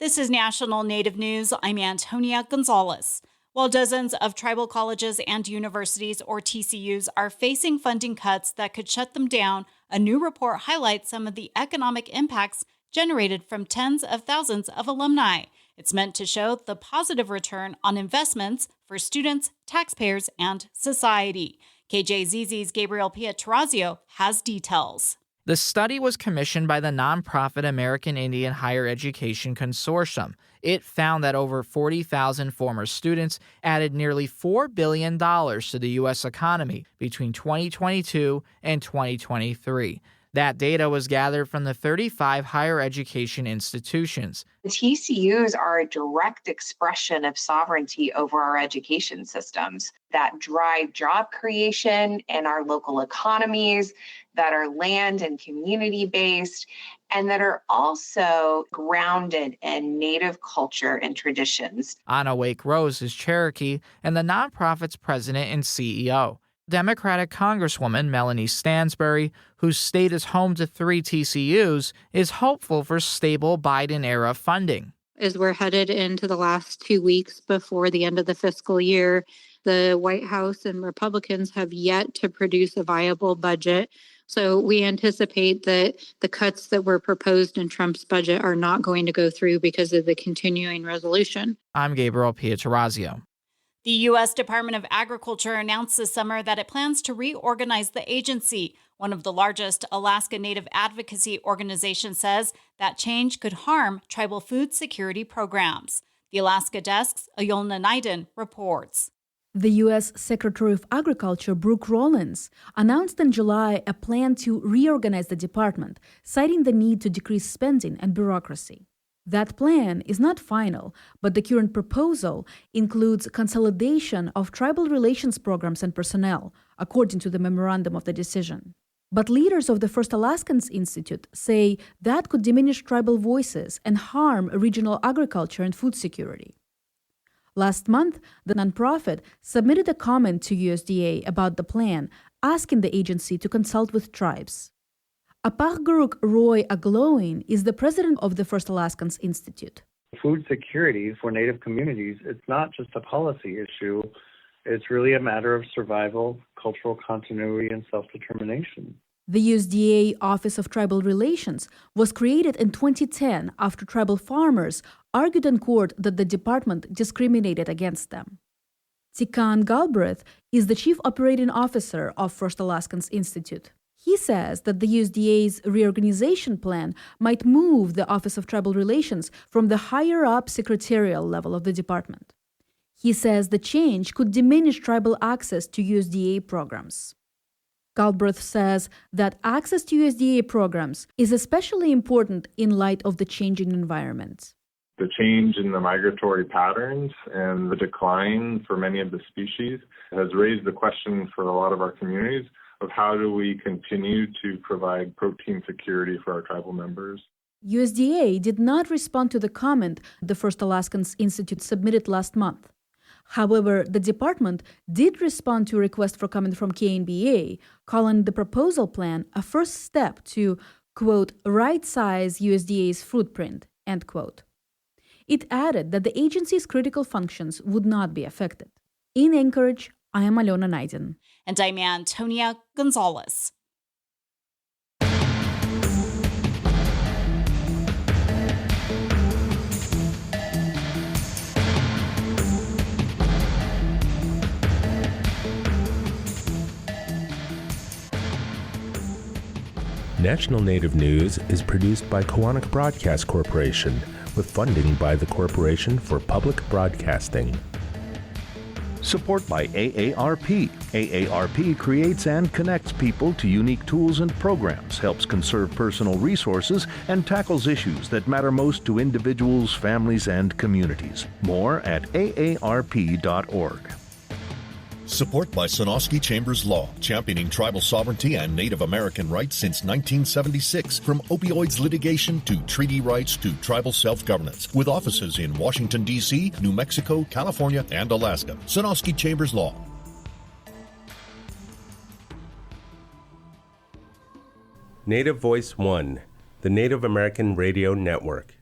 This is National Native News. I'm Antonia Gonzalez. While dozens of tribal colleges and universities, or TCUs, are facing funding cuts that could shut them down, a new report highlights some of the economic impacts generated from tens of thousands of alumni. It's meant to show the positive return on investments for students, taxpayers, and society. KJZZ's Gabriel Pietrorazio has details. The study was commissioned by the nonprofit American Indian Higher Education Consortium. It found that over 40,000 former students added nearly $4 billion to the U.S. economy between 2022 and 2023. That data was gathered from the 35 higher education institutions. The TCUs are a direct expression of sovereignty over our education systems that drive job creation in our local economies, that are land and community based, and that are also grounded in Native culture and traditions. Anna Wake Rose is Cherokee and the nonprofit's president and CEO. Democratic Congresswoman Melanie Stansbury, whose state is home to 3 TCUs, is hopeful for stable Biden-era funding. As we're headed into the last 2 weeks before the end of the fiscal year, the White House and Republicans have yet to produce a viable budget. So we anticipate that the cuts that were proposed in Trump's budget are not going to go through because of the continuing resolution. I'm Gabriel Pietrorazio. The U.S. Department of Agriculture announced this summer that it plans to reorganize the agency. One of the largest Alaska Native advocacy organizations says that change could harm tribal food security programs. The Alaska Desk's Ayolna Naiden reports. The U.S. Secretary of Agriculture, Brooke Rollins, announced in July a plan to reorganize the department, citing the need to decrease spending and bureaucracy. That plan is not final, but the current proposal includes consolidation of tribal relations programs and personnel, according to the memorandum of the decision. But leaders of the First Alaskans Institute say that could diminish tribal voices and harm regional agriculture and food security. Last month, the nonprofit submitted a comment to USDA about the plan, asking the agency to consult with tribes. Apahguruk Roy Agloin is the president of the First Alaskans Institute. Food security for Native communities, it's not just a policy issue. It's really a matter of survival, cultural continuity, and self-determination. The USDA Office of Tribal Relations was created in 2010 after tribal farmers argued in court that the department discriminated against them. Tikan Galbraith is the chief operating officer of First Alaskans Institute. He says that the USDA's reorganization plan might move the Office of Tribal Relations from the higher-up secretarial level of the department. He says the change could diminish tribal access to USDA programs. Galbraith says that access to USDA programs is especially important in light of the changing environment. The change in the migratory patterns and the decline for many of the species has raised the question for a lot of our communities of how do we continue to provide protein security for our tribal members. USDA did not respond to the comment the First Alaskans Institute submitted last month. However, the department did respond to a request for comment from KNBA, calling the proposal plan a first step to, quote, right-size USDA's footprint, end quote. It added that the agency's critical functions would not be affected. In Anchorage, I am Ayolna Naiden. And I'm Antonia Gonzalez. National Native News is produced by Koahnic Broadcast Corporation with funding by the Corporation for Public Broadcasting. Support by AARP. AARP creates and connects people to unique tools and programs, helps conserve personal resources, and tackles issues that matter most to individuals, families, and communities. More at aarp.org. Support by Sonosky Chambers Law, championing tribal sovereignty and Native American rights since 1976. From opioids litigation to treaty rights to tribal self-governance. With offices in Washington, D.C., New Mexico, California, and Alaska. Sonosky Chambers Law. Native Voice One, the Native American Radio Network.